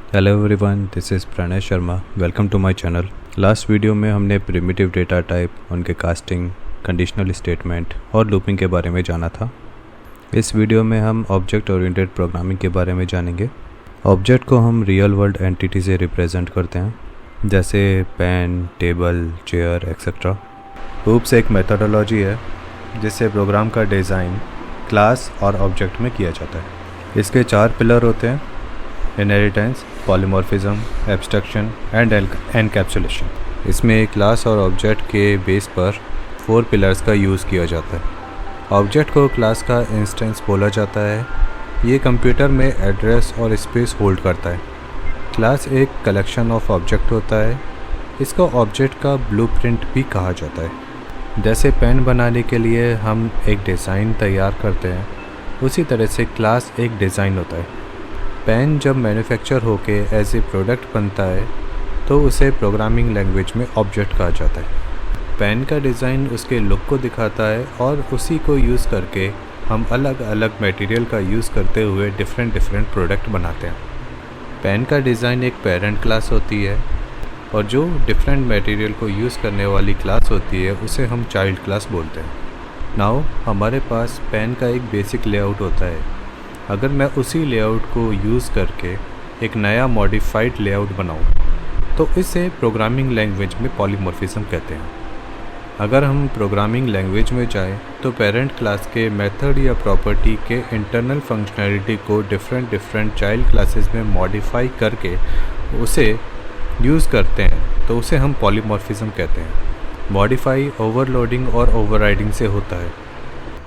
Hello everyone, this is Pranay Sharma. Welcome to my channel. Last video में हमने primitive data type, उनके casting, conditional statement और looping के बारे में जाना था। इस वीडियो में हम ऑब्जेक्ट ओरिएंटेड प्रोग्रामिंग के बारे में जानेंगे। ऑब्जेक्ट को हम रियल वर्ल्ड एंटिटी से रिप्रेजेंट करते हैं, जैसे pen, table, chair etcetera. Loops एक मेथोडोलॉजी है जिससे प्रोग्राम का डिज़ाइन क्लास और ऑब्जेक्ट में किया जाता है। इसके 4 पिलर होते हैं: inheritance, polymorphism, abstraction and encapsulation. इसमें क्लास और ऑब्जेक्ट के बेस पर 4 पिलर्स का यूज़ किया जाता है। ऑब्जेक्ट को क्लास का इंस्टेंस बोला जाता है। ये कंप्यूटर में एड्रेस और स्पेस होल्ड करता है। क्लास एक कलेक्शन ऑफ ऑब्जेक्ट होता है। इसको ऑब्जेक्ट का ब्लूप्रिंट भी कहा जाता है। जैसे पेन बनाने के लिए हम एक डिज़ाइन तैयार करते हैं, उसी तरह से क्लास एक डिज़ाइन होता है। पेन जब मैन्युफैक्चर होके एज ए प्रोडक्ट बनता है तो उसे प्रोग्रामिंग लैंग्वेज में ऑब्जेक्ट कहा जाता है। पेन का डिज़ाइन उसके लुक को दिखाता है और उसी को यूज़ करके हम अलग अलग मटेरियल का यूज़ करते हुए डिफरेंट प्रोडक्ट बनाते हैं। पेन का डिज़ाइन एक पेरेंट क्लास होती है और जो डिफरेंट मटेरियल को यूज़ करने वाली क्लास होती है उसे हम चाइल्ड क्लास बोलते हैं। नाउ हमारे पास पेन का एक बेसिक लेआउट होता है। अगर मैं उसी लेआउट को यूज़ करके एक नया मॉडिफाइड लेआउट बनाऊं तो इसे प्रोग्रामिंग लैंग्वेज में पॉलीमॉर्फिज्म कहते हैं। अगर हम प्रोग्रामिंग लैंग्वेज में जाएं तो पेरेंट क्लास के मेथड या प्रॉपर्टी के इंटरनल फंक्शनैलिटी को डिफरेंट चाइल्ड क्लासेस में मॉडिफाई करके उसे यूज़ करते हैं तो उसे हम पॉलीमॉर्फिज्म कहते हैं। मॉडिफाई ओवरलोडिंग और ओवरराइडिंग से होता है।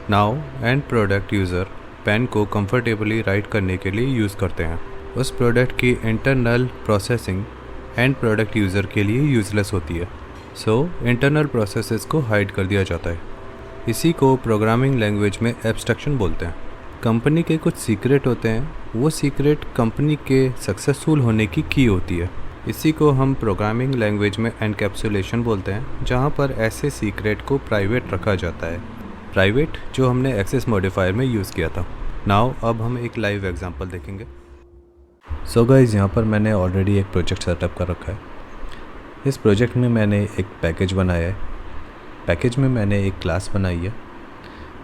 Now end product user pen को कंफर्टेबली राइट करने के लिए यूज़ करते हैं। उस प्रोडक्ट की internal processing end product user के लिए यूज़लेस होती है। सो इंटरनल प्रोसेसेस को हाइड कर दिया जाता है। इसी को प्रोग्रामिंग लैंग्वेज में एब्स्ट्रैक्शन बोलते हैं। कंपनी के कुछ सीक्रेट होते हैं, वो सीक्रेट कंपनी के सक्सेसफुल होने की की होती है। इसी को हम प्रोग्रामिंग लैंग्वेज में एनकैप्सुलेशन बोलते हैं, जहाँ पर ऐसे सीक्रेट को प्राइवेट रखा जाता है। प्राइवेट जो हमने एक्सेस मॉडिफायर में यूज़ किया था। नाउ अब हम एक लाइव एग्जांपल देखेंगे। सो गाइस, यहाँ पर मैंने ऑलरेडी एक प्रोजेक्ट सेटअप कर रखा है। इस प्रोजेक्ट में मैंने एक पैकेज बनाया है। पैकेज में मैंने एक क्लास बनाई है,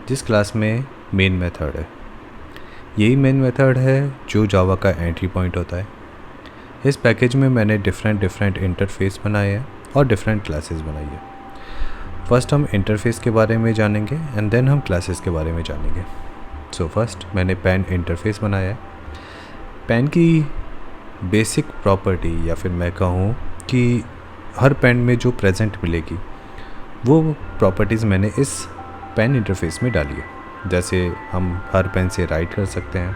जिस क्लास में मेन मेथड है। यही मेन मेथड है जो जावा का एंट्री पॉइंट होता है। इस पैकेज में मैंने डिफरेंट इंटरफेस बनाए हैं और डिफरेंट क्लासेस बनाई है। फर्स्ट हम इंटरफेस के बारे में जानेंगे एंड देन हम क्लासेस के बारे में जानेंगे। सो फर्स्ट मैंने पेन इंटरफेस बनाया है। पेन की बेसिक प्रॉपर्टी, या फिर मैं कहूँ कि हर पेन में जो प्रेजेंट मिलेगी, वो प्रॉपर्टीज़ मैंने इस पेन इंटरफेस में डाली है। जैसे हम हर पेन से राइट कर सकते हैं,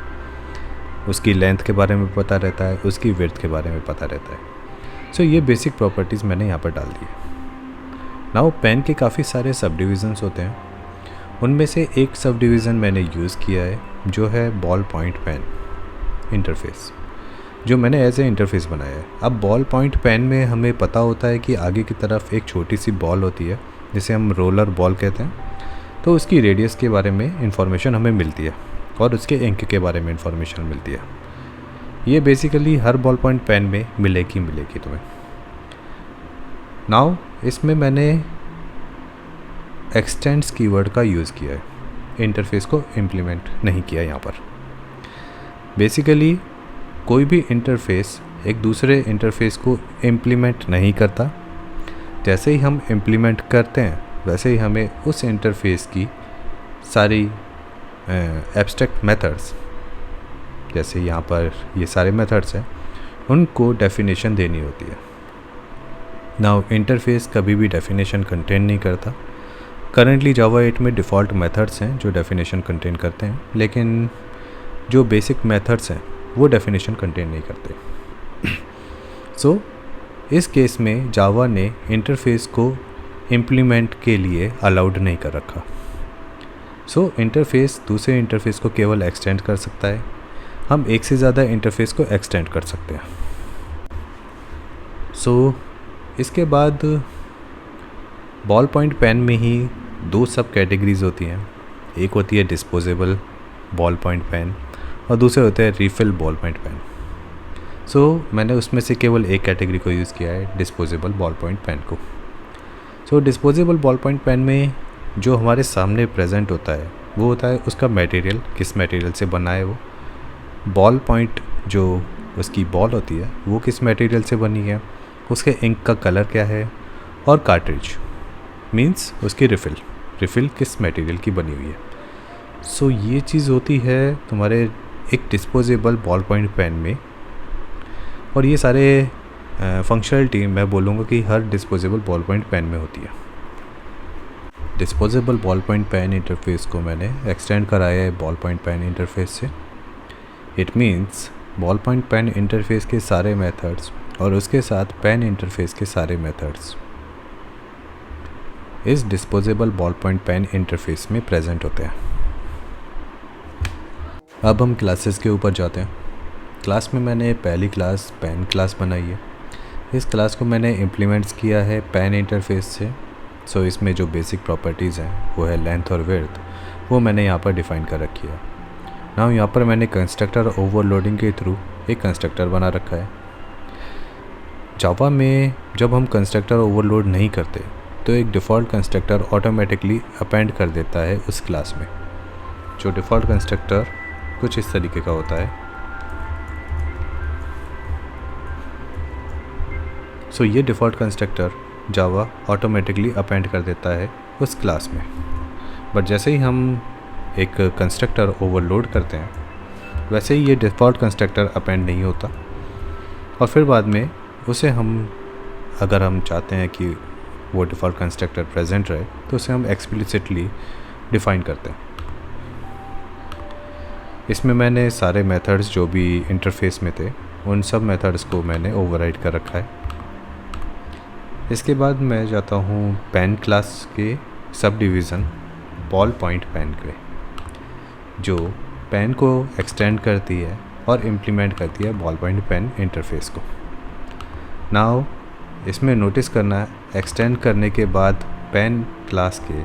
उसकी लेंथ के बारे में पता रहता है, उसकी विड्थ के बारे में पता रहता है। सो ये बेसिक प्रॉपर्टीज़ मैंने यहाँ पर डाल दी है। नाउ पेन के काफ़ी सारे सब डिविज़न्स होते हैं। उनमें से एक सब डिवीज़न मैंने यूज़ किया है, जो है बॉल पॉइंट पेन इंटरफेस, जो मैंने एज ए इंटरफेस बनाया है। अब बॉल पॉइंट पेन में हमें पता होता है कि आगे की तरफ एक छोटी सी बॉल होती है, जिसे हम रोलर बॉल कहते हैं। तो उसकी रेडियस के बारे में इंफॉर्मेशन हमें मिलती है और उसके इंक के बारे में इंफॉर्मेशन मिलती है। ये बेसिकली हर बॉल पॉइंट पेन में मिलेगी तुम्हें। नाउ इसमें मैंने एक्सटेंड्स कीवर्ड का यूज़ किया है, इंटरफेस को इम्प्लीमेंट नहीं किया यहाँ पर। बेसिकली कोई भी इंटरफेस एक दूसरे इंटरफेस को इम्प्लीमेंट नहीं करता। जैसे ही हम इम्प्लीमेंट करते हैं वैसे ही हमें उस इंटरफेस की सारी एब्स्ट्रैक्ट मेथड्स, जैसे यहाँ पर ये सारे मेथड्स हैं, उनको डेफिनेशन देनी होती है। नाउ इंटरफेस कभी भी डेफिनेशन कंटेन नहीं करता। करंटली जावा 8 में डिफ़ॉल्ट मेथड्स हैं जो डेफिनेशन कंटेन करते हैं, लेकिन जो बेसिक मेथड्स हैं वो डेफिनेशन कंटेन नहीं करते। सो इस केस में जावा ने इंटरफेस को इम्प्लीमेंट के लिए अलाउड नहीं कर रखा। सो इंटरफेस दूसरे इंटरफेस को केवल एक्सटेंड कर सकता है। हम एक से ज़्यादा इंटरफेस को एक्सटेंड कर सकते हैं। सो इसके बाद बॉल पॉइंट पेन में ही 2 सब कैटेगरीज होती हैं। एक होती है डिस्पोजेबल बॉल पॉइंट पेन और दूसरे होते हैं रिफिल बॉल पॉइंट पेन। मैंने उसमें से केवल एक कैटेगरी को यूज़ किया है, डिस्पोजेबल बॉल पॉइंट पेन को। डिस्पोजेबल बॉल पॉइंट पेन में जो हमारे सामने प्रेजेंट होता है वो होता है उसका मटेरियल, किस मटेरियल से बना है वो, बॉल पॉइंट जो उसकी बॉल होती है वो किस मटेरियल से बनी है, उसके इंक का कलर क्या है, और कार्ट्रिज मींस उसकी रिफ़िल किस मटेरियल की बनी हुई है। ये चीज़ होती है तुम्हारे एक डिस्पोजेबल बॉल पॉइंट पेन में। और ये सारे फंक्शनलिटी मैं बोलूँगा कि हर डिस्पोजेबल बॉल पॉइंट पेन में होती है। Disposable ball point pen interface को मैंने एक्सटेंड कराया है बॉल पॉइंट पेन इंटरफेस से। It means ball point pen interface के सारे मेथड्स और उसके साथ पेन इंटरफेस के सारे मेथड्स इस disposable ball point pen interface में प्रेजेंट होते हैं। अब हम क्लासेस के ऊपर जाते हैं। क्लास में मैंने पहली क्लास पेन क्लास बनाई है। इस क्लास को मैंने इम्प्लीमेंट्स किया है पेन इंटरफेस से। इसमें जो बेसिक प्रॉपर्टीज़ हैं वो है लेंथ और विड्थ, वो मैंने यहाँ पर डिफ़ाइन कर रखी है। नाउ यहाँ पर मैंने कंस्ट्रक्टर ओवरलोडिंग के थ्रू एक कंस्ट्रक्टर बना रखा है। जावा में जब हम कंस्ट्रक्टर ओवरलोड नहीं करते तो एक डिफ़ॉल्ट कंस्ट्रक्टर ऑटोमेटिकली अपेंड कर देता है उस क्लास में। जो डिफ़ॉल्ट कंस्ट्रक्टर कुछ इस तरीके का होता है। ये डिफ़ॉल्ट कंस्ट्रक्टर जावा ऑटोमेटिकली अपेंड कर देता है उस क्लास में। बट जैसे ही हम एक कंस्ट्रक्टर ओवरलोड करते हैं वैसे ही ये डिफ़ॉल्ट कंस्ट्रक्टर अपेंड नहीं होता, और फिर बाद में उसे अगर हम चाहते हैं कि वो डिफ़ॉल्ट कंस्ट्रक्टर प्रेजेंट रहे तो उसे हम एक्सप्लिसिटली डिफ़ाइन करते हैं। इसमें मैंने सारे मेथड्स जो भी इंटरफेस में थे उन सब मेथड्स को मैंने ओवरराइड कर रखा है। इसके बाद मैं जाता हूँ पेन क्लास के sub division ball point pen के, जो पेन को एक्सटेंड करती है और इम्प्लीमेंट करती है बॉल पॉइंट पेन इंटरफेस को। नाउ इसमें नोटिस करना है, एक्सटेंड करने के बाद पेन क्लास के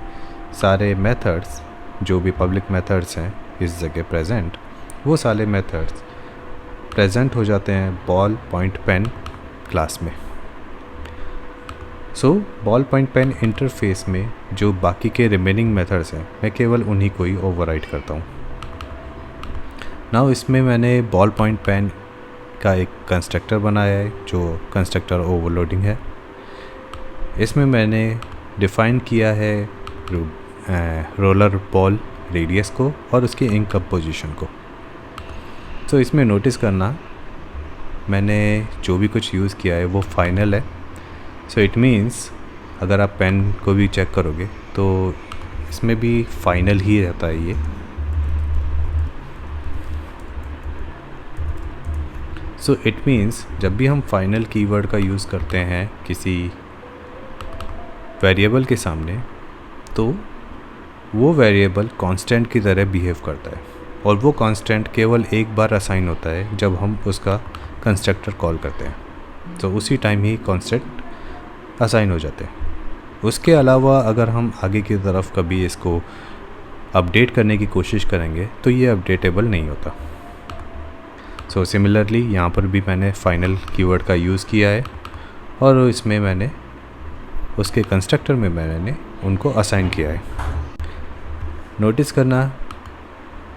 सारे मेथड्स जो भी पब्लिक मेथड्स हैं इस जगह प्रेजेंट, वो सारे मेथड्स प्रेजेंट हो जाते हैं बॉल पॉइंट पेन क्लास में। बॉल पॉइंट पेन इंटरफेस में जो बाकी के रिमेनिंग मेथड्स हैं मैं केवल उन्हीं को ही ओवरराइड करता हूँ। नाउ इसमें मैंने बॉल पॉइंट पेन का एक कंस्ट्रक्टर बनाया है जो कंस्ट्रक्टर ओवरलोडिंग है। इसमें मैंने डिफ़ाइन किया है रोलर बॉल रेडियस को और उसकी इंक कप पोजीशन को। इसमें नोटिस करना मैंने जो भी कुछ यूज़ किया है वो फाइनल है। इट मीन्स अगर आप पेन को भी चेक करोगे तो इसमें भी फाइनल ही रहता है ये। इट मीन्स जब भी हम फाइनल कीवर्ड का यूज़ करते हैं किसी वेरिएबल के सामने तो वो वेरिएबल कांस्टेंट की तरह बिहेव करता है, और वो कांस्टेंट केवल एक बार असाइन होता है जब हम उसका कंस्ट्रक्टर कॉल करते हैं। उसी टाइम ही कांस्टेंट असाइन हो जाते हैं। उसके अलावा अगर हम आगे की तरफ कभी इसको अपडेट करने की कोशिश करेंगे तो ये अपडेटेबल नहीं होता। सिमिलरली यहाँ पर भी मैंने फाइनल कीवर्ड का यूज़ किया है और इसमें मैंने उसके कंस्ट्रक्टर में मैंने उनको असाइन किया है। नोटिस करना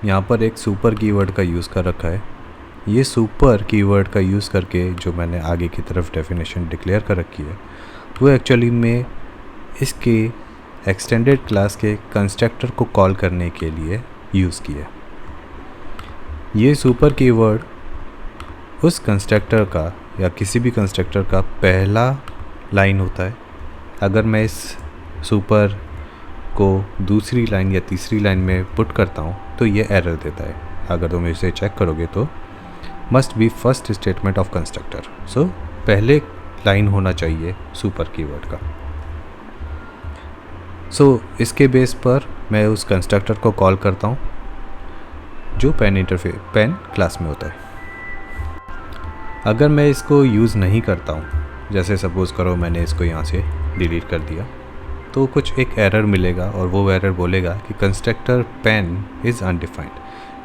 यहाँ पर एक सुपर कीवर्ड का यूज़ कर रखा है। ये सुपर कीवर्ड का यूज़ करके जो मैंने आगे की तरफ डेफिनेशन डिक्लेयर कर रखी है वो एक्चुअली में इसके एक्सटेंडेड क्लास के कंस्ट्रक्टर को कॉल करने के लिए यूज़ किया। ये सुपर कीवर्ड उस कंस्ट्रक्टर का या किसी भी कंस्ट्रक्टर का पहला लाइन होता है। अगर मैं इस सुपर को दूसरी लाइन या तीसरी लाइन में पुट करता हूँ तो ये एरर देता है। अगर तुम इसे चेक करोगे तो must be first statement of constructor. पहले लाइन होना चाहिए सुपर कीवर्ड का। इसके बेस पर मैं उस कंस्ट्रक्टर को कॉल करता हूँ जो पेन क्लास में होता है। अगर मैं इसको यूज़ नहीं करता हूँ, जैसे सपोज़ करो मैंने इसको यहाँ से डिलीट कर दिया, तो कुछ एक एरर मिलेगा और वो एरर बोलेगा कि कंस्ट्रक्टर पेन इज़ अनडिफाइंड,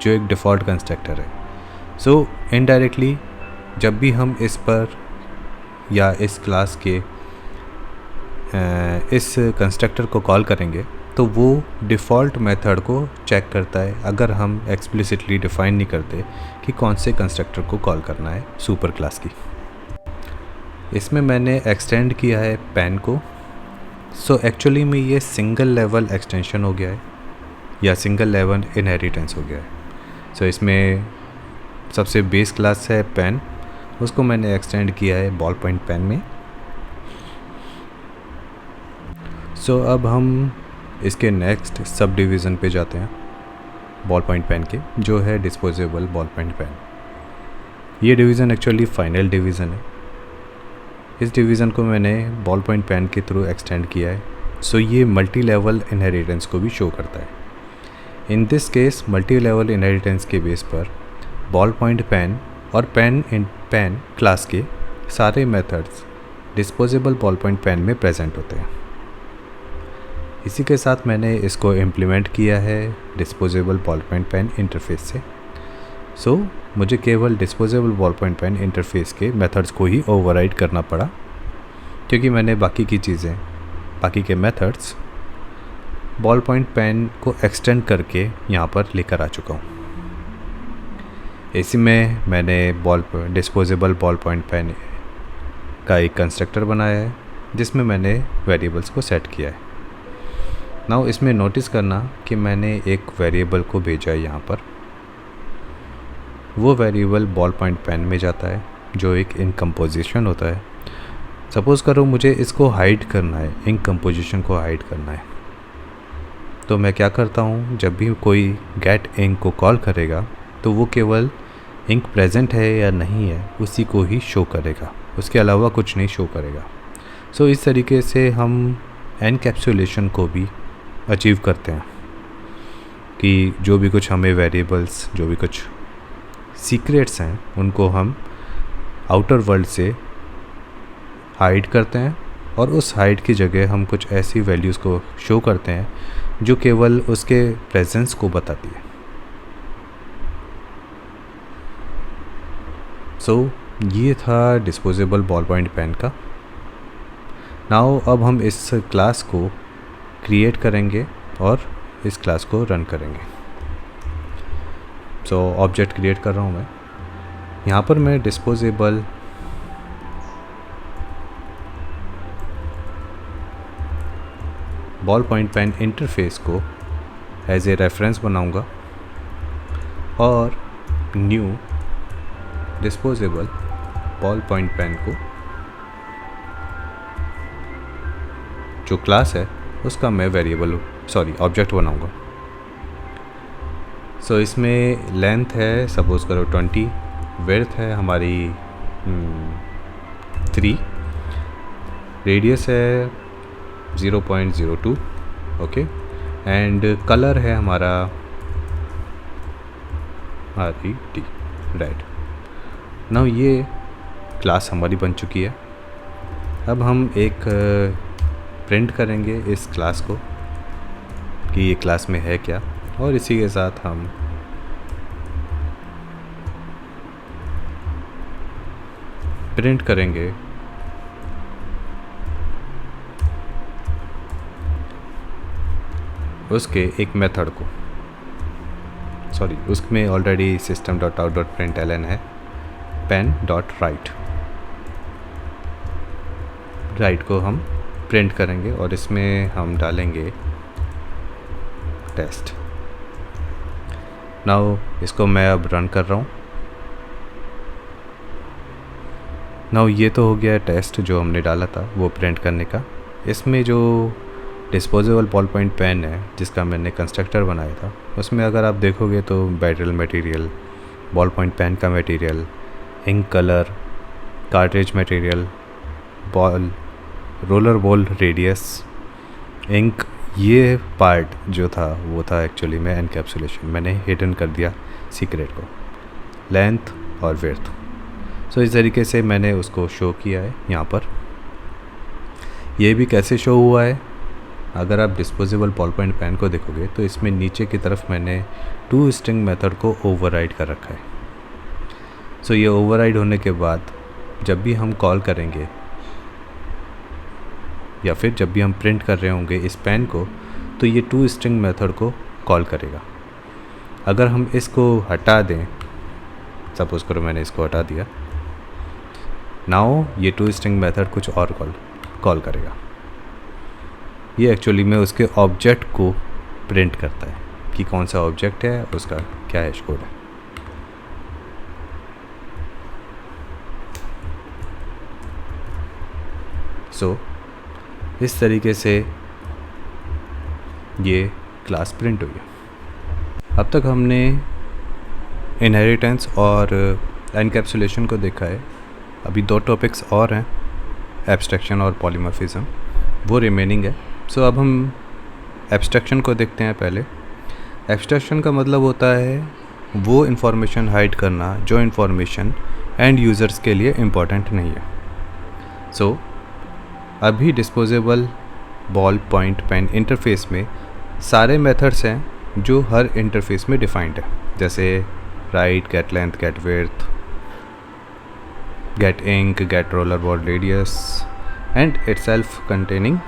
जो एक डिफ़ॉल्ट कंस्ट्रक्टर है। इनडायरेक्टली जब भी हम इस पर या इस क्लास के इस कंस्ट्रक्टर को कॉल करेंगे तो वो डिफ़ॉल्ट मेथड को चेक करता है, अगर हम एक्सप्लिसिटली डिफ़ाइन नहीं करते कि कौन से कंस्ट्रक्टर को कॉल करना है सुपर क्लास की। इसमें मैंने एक्सटेंड किया है पेन को। सो एक्चुअली में ये सिंगल लेवल एक्सटेंशन हो गया है या सिंगल लेवल इनहेरिटेंस हो गया है। सो इसमें सबसे बेस क्लास है पेन, उसको मैंने एक्सटेंड किया है बॉल पॉइंट पेन में। सो अब हम इसके नेक्स्ट सब डिवीज़न पे जाते हैं बॉल पॉइंट पेन के, जो है डिस्पोजेबल बॉल पॉइंट पेन। ये डिवीज़न एक्चुअली फाइनल डिवीज़न है। इस डिवीज़न को मैंने बॉल पॉइंट पेन के थ्रू एक्सटेंड किया है। सो ये मल्टी लेवल इनहेरिटेंस को भी शो करता है। In this case multi level inheritance के बेस पर बॉल पॉइंट पेन और पेन क्लास के सारे methods disposable ball point pen में प्रेजेंट होते हैं। इसी के साथ मैंने इसको इम्प्लीमेंट किया है disposable ball point pen interface से। सो मुझे केवल disposable ball point pen interface के मेथड्स को ही ओवरराइड करना पड़ा, क्योंकि मैंने बाकी के मेथड्स बॉल पॉइंट पेन को एक्सटेंड करके यहाँ पर लेकर आ चुका हूँ। इसी में मैंने डिस्पोजेबल बॉल पॉइंट पेन का एक कंस्ट्रक्टर बनाया है जिसमें मैंने वेरिएबल्स को सेट किया है। नाउ इसमें नोटिस करना कि मैंने एक वेरिएबल को भेजा है यहाँ पर। वो वेरिएबल बॉल पॉइंट पेन में जाता है जो एक इंक कंपोजिशन होता है। सपोज़ करो मुझे इसको हाइड करना है, इंक कंपोजिशन को हाइड करना है, तो मैं क्या करता हूँ, जब भी कोई गेट इंक को कॉल करेगा तो वो केवल इंक प्रेजेंट है या नहीं है उसी को ही शो करेगा, उसके अलावा कुछ नहीं शो करेगा। सो इस तरीके से हम एनकैप्सुलेशन को भी अचीव करते हैं कि जो भी कुछ हमें वेरिएबल्स, जो भी कुछ सीक्रेट्स हैं, उनको हम आउटर वर्ल्ड से हाइड करते हैं और उस हाइड की जगह हम कुछ ऐसी वैल्यूज़ को शो करते हैं जो केवल उसके प्रेजेंस को बताती है। सो ये था डिस्पोजेबल बॉल पॉइंट पेन का। नाउ अब हम इस क्लास को क्रिएट करेंगे और इस क्लास को रन करेंगे। सो ऑब्जेक्ट क्रिएट कर रहा हूँ मैं। यहाँ पर मैं disposable ball point pen interface को एज ए रेफरेंस बनाऊँगा और new disposable ball point pen को जो क्लास है उसका मैं ऑब्जेक्ट बनाऊंगा। सो इसमें लेंथ है सपोज़ करो 20, विड्थ है हमारी 3, रेडियस है 0.02, ओके, एंड कलर है हमारा RED, रेड। नाउ ये क्लास हमारी बन चुकी है। अब हम एक प्रिंट करेंगे इस क्लास को कि ये क्लास में है क्या, और इसी के साथ हम प्रिंट करेंगे उसके एक मेथड को। उसमें ऑलरेडी system.out.println है pen.write। राइट को हम प्रिंट करेंगे और इसमें हम डालेंगे टेस्ट। नाउ इसको मैं अब रन कर रहा हूँ। नाउ ये तो हो गया टेस्ट जो हमने डाला था वो प्रिंट करने का। इसमें जो डिस्पोजेबल बॉल पॉइंट पेन है जिसका मैंने कंस्ट्रक्टर बनाया था, उसमें अगर आप देखोगे तो battle material, ball point pen का material, ink colour, cartridge material, roller ball radius, ink, ये पार्ट जो था वो था एक्चुअली में एनकैप्सुलेशन। मैंने हिडन कर दिया सीक्रेट को, लेंथ और विड्थ। सो इस तरीके से मैंने उसको शो किया है यहाँ पर। ये भी कैसे शो हुआ है, अगर आप डिस्पोजेबल बॉल पॉइंट पेन को देखोगे तो इसमें नीचे की तरफ मैंने टू स्ट्रिंग मेथड को ओवरराइड कर रखा है। सो ये ओवरराइड होने के बाद जब भी हम कॉल करेंगे या फिर जब भी हम प्रिंट कर रहे होंगे इस पेन को, तो ये टू स्ट्रिंग मेथड को कॉल करेगा। अगर हम इसको हटा दें, सपोज़ करो मैंने इसको हटा दिया, नाउ ये टू स्ट्रिंग मेथड कुछ और कॉल करेगा। ये एक्चुअली में उसके ऑब्जेक्ट को प्रिंट करता है कि कौन सा ऑब्जेक्ट है, उसका क्या हैश कोड है। सो इस तरीके से ये क्लास प्रिंट हुई है। अब तक हमने इनहेरिटेंस और एनकैप्सुलेशन को देखा है। अभी 2 टॉपिक्स और हैं, एब्स्ट्रैक्शन और पॉलीमॉर्फिज्म, वो रिमेनिंग है। सो अब हम एब्स्ट्रैक्शन को देखते हैं। पहले एब्स्ट्रैक्शन का मतलब होता है वो इन्फॉर्मेशन हाइड करना जो इन्फॉर्मेशन एंड यूज़र्स के लिए इम्पॉर्टेंट नहीं है। सो अभी disposable ball point pen interface में सारे मेथड्स हैं जो हर इंटरफेस में डिफाइंड है, जैसे right, get length, get width, get ink, get roller ball radius and itself containing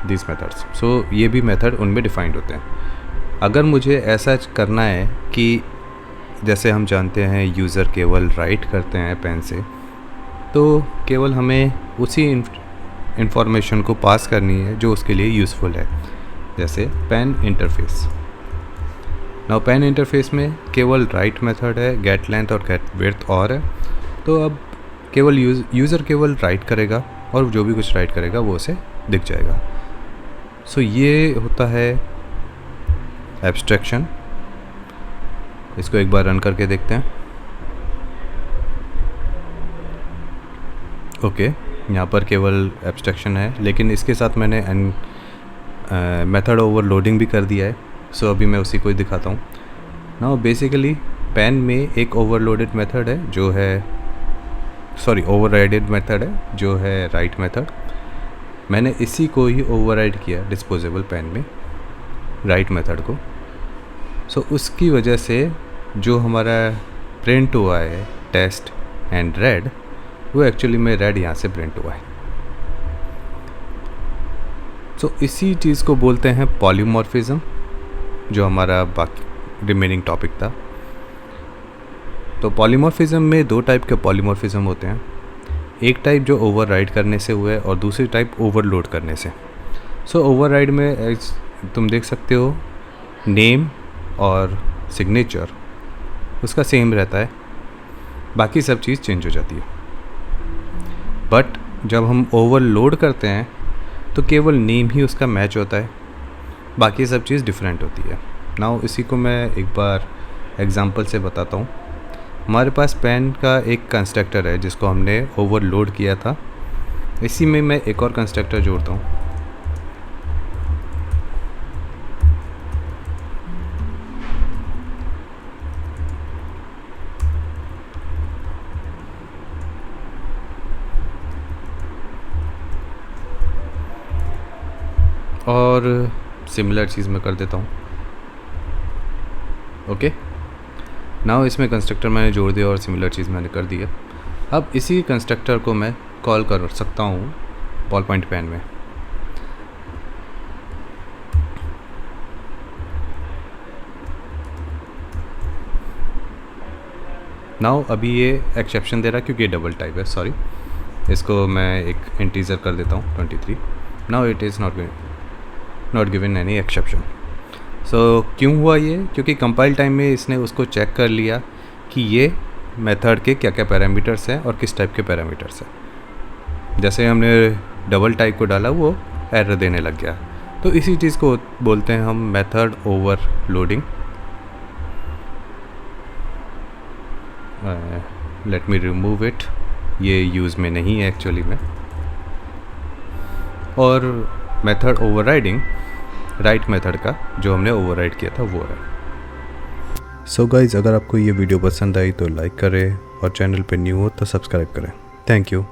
this methods. So ये भी मेथड उनमें डिफाइंड होते हैं। अगर मुझे ऐसा करना है कि जैसे हम जानते हैं यूज़र केवल राइट करते हैं पेन से, तो केवल हमें उसी इंफॉर्मेशन को पास करनी है जो उसके लिए यूज़फुल है, जैसे pen interface. Now pen interface में केवल राइट मेथड है, गेट लेंथ और गेट विड्थ और है। तो अब केवल यूज़र केवल राइट करेगा और जो भी कुछ राइट करेगा वो उसे दिख जाएगा। सो ये होता है एब्स्ट्रैक्शन। इसको एक बार रन करके देखते हैं। ओके, यहाँ पर केवल एब्स्ट्रैक्शन है, लेकिन इसके साथ मैंने मेथड ओवरलोडिंग भी कर दिया है। सो अभी मैं उसी को ही दिखाता हूँ। नाउ बेसिकली पेन में एक ओवरलोडेड मेथड है जो है, ओवरराइडेड मेथड है जो है राइट मेथड। मैंने इसी को ही ओवरराइड किया डिस्पोजेबल पेन में, राइट मेथड को। सो उसकी वजह से जो हमारा प्रिंट हुआ है टेस्ट एंड रेड, वो एक्चुअली में रेड यहाँ से प्रिंट हुआ है। सो इसी चीज़ को बोलते हैं पॉलीमॉर्फिज्म, जो हमारा बाकी रिमेनिंग टॉपिक था। तो पॉलीमॉर्फिज्म में 2 टाइप के पॉलीमॉर्फिज्म होते हैं। एक टाइप जो ओवरराइड करने से हुआ है और दूसरी टाइप ओवरलोड करने से। सो ओवरराइड में तुम देख सकते हो नेम और सिग्नेचर उसका सेम रहता है, बाकी सब चीज़ चेंज हो जाती है। बट जब हम ओवरलोड करते हैं तो केवल नेम ही उसका मैच होता है, बाकी सब चीज़ डिफरेंट होती है। नाउ इसी को मैं एक बार एग्जांपल से बताता हूँ। हमारे पास पेन का एक कंस्ट्रक्टर है जिसको हमने ओवरलोड किया था। इसी में मैं एक और कंस्ट्रक्टर जोड़ता हूँ। और सिमिलर चीज़ मैं कर देता हूँ। ओके, नाउ इसमें कंस्ट्रक्टर मैंने जोड़ दिया और सिमिलर चीज़ मैंने कर दिया। अब इसी कंस्ट्रक्टर को मैं कॉल कर सकता हूँ बॉल पॉइंट पेन में। नाउ अभी ये एक्सेप्शन दे रहा है क्योंकि ये डबल टाइप है, सॉरी। इसको मैं एक इंटीजर कर देता हूँ 23। Now it is not given any exception. So क्यों हुआ ये? क्योंकि कंपाइल टाइम में इसने उसको चेक कर लिया कि ये मेथड के क्या क्या पैरामीटर्स हैं और किस टाइप के पैरामीटर्स हैं। जैसे हमने डबल टाइप को डाला वो एरर देने लग गया। तो इसी चीज़ को बोलते हैं हम method overloading. Let me remove it, ये यूज़ में नहीं है एक्चुअली में। और मेथड ओवरराइडिंग राइट मेथड का जो हमने ओवरराइड किया था वो है। सो गाइज, अगर आपको ये वीडियो पसंद आई तो लाइक करें और चैनल पे न्यू हो तो सब्सक्राइब करें। Thank you.